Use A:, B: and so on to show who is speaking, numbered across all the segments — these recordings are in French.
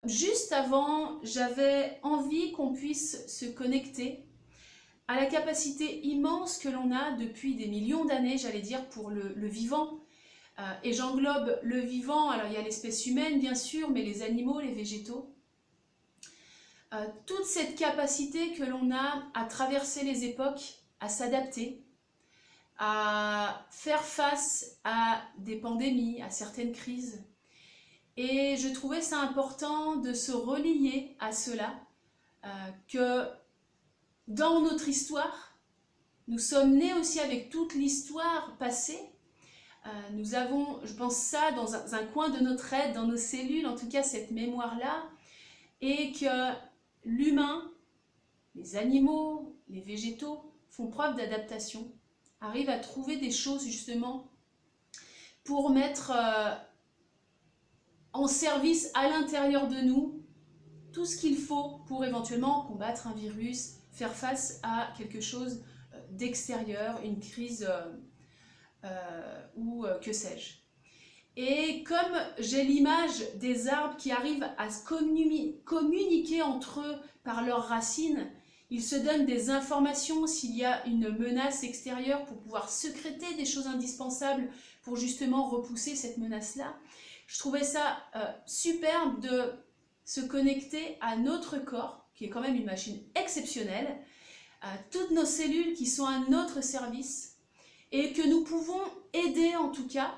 A: juste avant, j'avais envie qu'on puisse se connecter à la capacité immense que l'on a depuis des millions d'années, j'allais dire, pour le vivant. Et j'englobe le vivant, alors il y a l'espèce humaine bien sûr, mais les animaux, les végétaux. Toute cette capacité que l'on a à traverser les époques, à s'adapter, à faire face à des pandémies, à certaines crises. Et je trouvais ça important de se relier à cela, que dans notre histoire, nous sommes nés aussi avec toute l'histoire passée. Nous avons, je pense ça, dans un coin de notre être, dans nos cellules, en tout cas cette mémoire-là, et que l'humain, les animaux, les végétaux font preuve d'adaptation, arrivent à trouver des choses justement pour mettre en service à l'intérieur de nous tout ce qu'il faut pour éventuellement combattre un virus, faire face à quelque chose d'extérieur, une crise ou que sais-je. Et comme j'ai l'image des arbres qui arrivent à se communiquer entre eux par leurs racines, ils se donnent des informations s'il y a une menace extérieure pour pouvoir sécréter des choses indispensables pour justement repousser cette menace-là. Je trouvais ça superbe de se connecter à notre corps, qui est quand même une machine exceptionnelle, à toutes nos cellules qui sont à notre service et que nous pouvons aider en tout cas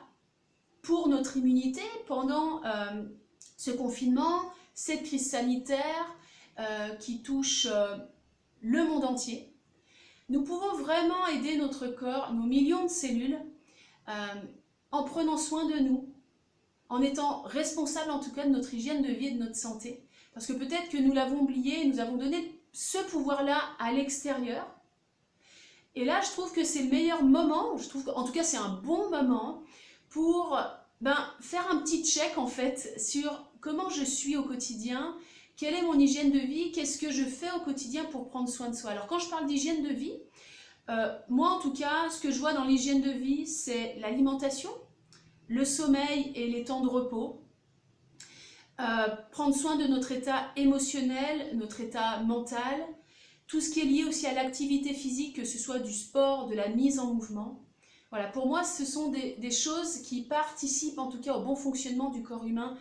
A: pour notre immunité pendant ce confinement, cette crise sanitaire qui touche le monde entier. Nous pouvons vraiment aider notre corps, nos millions de cellules, en prenant soin de nous, en étant responsables en tout cas de notre hygiène de vie et de notre santé. Parce que peut-être que nous l'avons oublié, nous avons donné ce pouvoir-là à l'extérieur. Et là, je trouve que c'est le meilleur moment, je trouve qu'en tout cas c'est un bon moment pour faire un petit check en fait sur comment je suis au quotidien, quelle est mon hygiène de vie, qu'est-ce que je fais au quotidien pour prendre soin de soi. Alors quand je parle d'hygiène de vie, moi en tout cas, ce que je vois dans l'hygiène de vie, c'est l'alimentation, le sommeil et les temps de repos, prendre soin de notre état émotionnel, notre état mental, tout ce qui est lié aussi à l'activité physique, que ce soit du sport, de la mise en mouvement. Voilà, pour moi, ce sont des choses qui participent en tout cas au bon fonctionnement du corps humain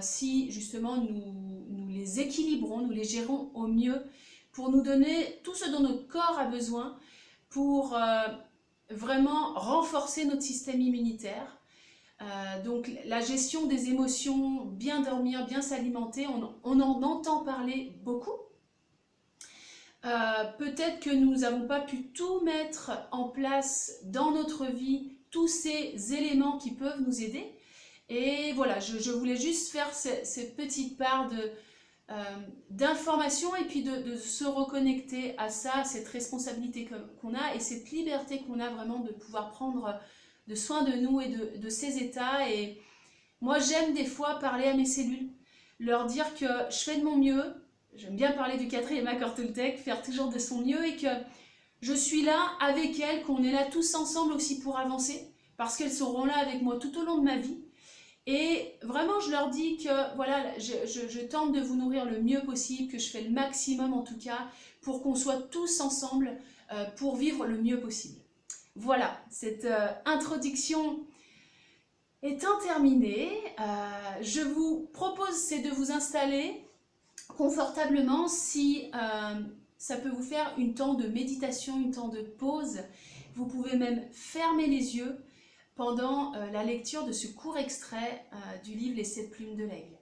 A: si justement nous les équilibrons, nous les gérons au mieux pour nous donner tout ce dont notre corps a besoin pour vraiment renforcer notre système immunitaire. Donc la gestion des émotions, bien dormir, bien s'alimenter, on en entend parler beaucoup. Peut-être que nous n'avons pas pu tout mettre en place dans notre vie, tous ces éléments qui peuvent nous aider. Et voilà, je voulais juste faire cette petite part d'information et puis de se reconnecter à ça, cette responsabilité qu'on a et cette liberté qu'on a vraiment de pouvoir prendre de soin de nous et de ces états. Et moi, j'aime des fois parler à mes cellules, leur dire que je fais de mon mieux. J'aime bien parler du 4e accord Toltec, faire toujours de son mieux et que je suis là avec elles, qu'on est là tous ensemble aussi pour avancer parce qu'elles seront là avec moi tout au long de ma vie. Et vraiment, je leur dis que voilà, je tente de vous nourrir le mieux possible, que je fais le maximum en tout cas pour qu'on soit tous ensemble pour vivre le mieux possible. Voilà, cette introduction étant terminée, je vous propose c'est de vous installer confortablement si ça peut vous faire une temps de méditation, une temps de pause. Vous pouvez même fermer les yeux pendant la lecture de ce court extrait du livre Les 7 plumes de l'aigle.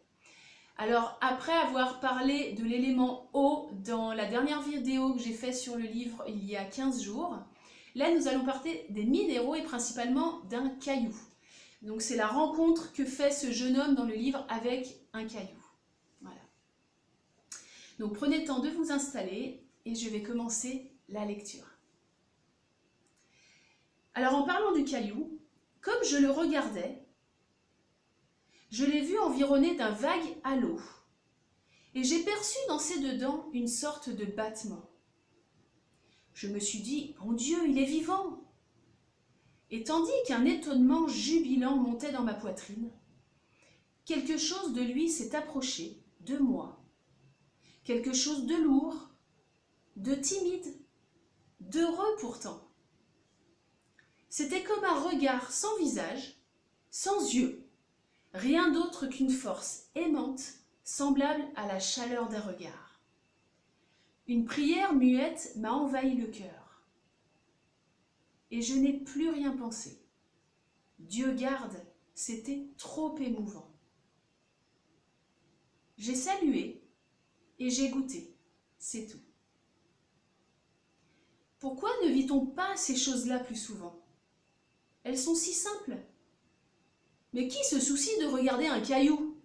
A: Alors après avoir parlé de l'élément eau dans la dernière vidéo que j'ai faite sur le livre il y a 15 jours, là nous allons parler des minéraux et principalement d'un caillou. Donc c'est la rencontre que fait ce jeune homme dans le livre avec un caillou. Voilà. Donc prenez le temps de vous installer et je vais commencer la lecture. Alors en parlant du caillou, comme je le regardais, je l'ai vu environné d'un vague halo et j'ai perçu dans ses dedans une sorte de battement. Je me suis dit, mon Dieu, il est vivant! Et tandis qu'un étonnement jubilant montait dans ma poitrine, quelque chose de lui s'est approché de moi, quelque chose de lourd, de timide, d'heureux pourtant. C'était comme un regard sans visage, sans yeux, rien d'autre qu'une force aimante, semblable à la chaleur d'un regard. Une prière muette m'a envahi le cœur. Et je n'ai plus rien pensé. Dieu garde, c'était trop émouvant. J'ai salué et j'ai goûté, c'est tout. Pourquoi ne vit-on pas ces choses-là plus souvent? Elles sont si simples. Mais qui se soucie de regarder un caillou?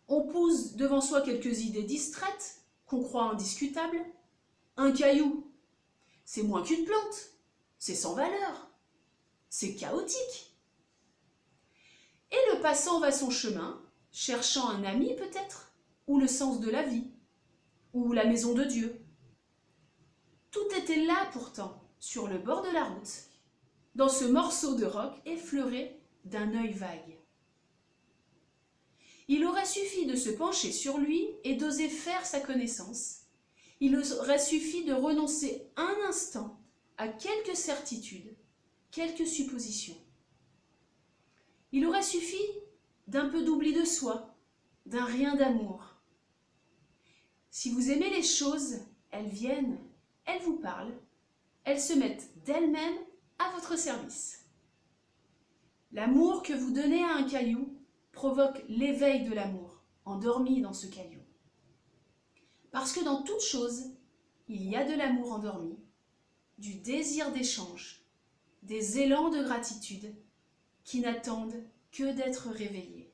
A: On pose devant soi quelques idées distraites, qu'on croit indiscutables. Un caillou, c'est moins qu'une plante, c'est sans valeur, c'est chaotique. Et le passant va son chemin, cherchant un ami peut-être, ou le sens de la vie, ou la maison de Dieu. Tout était là pourtant, sur le bord de la route, dans ce morceau de roc effleuré d'un œil vague. Il aurait suffi de se pencher sur lui et d'oser faire sa connaissance. Il aurait suffi de renoncer un instant à quelques certitudes, quelques suppositions. Il aurait suffi d'un peu d'oubli de soi, d'un rien d'amour. Si vous aimez les choses, elles viennent, elles vous parlent, elles se mettent d'elles-mêmes à votre service. L'amour que vous donnez à un caillou provoque l'éveil de l'amour, endormi dans ce caillou. Parce que dans toute chose, il y a de l'amour endormi, du désir d'échange, des élans de gratitude qui n'attendent que d'être réveillés.